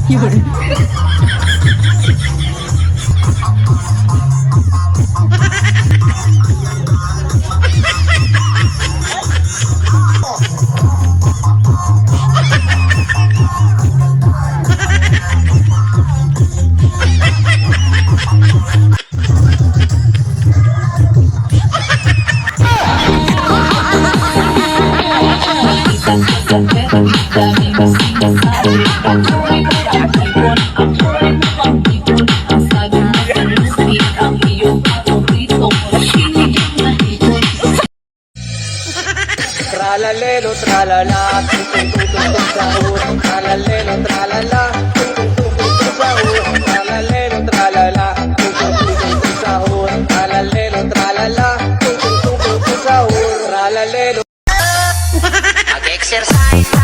Yun. Tralalelo, tralala, tung sahur. Tralalelo, tralala, tung sahur. Tralalelo, tralala, tung sahur. Tralalelo, tralala, tung sahur. Tralalelo. Mag-exercise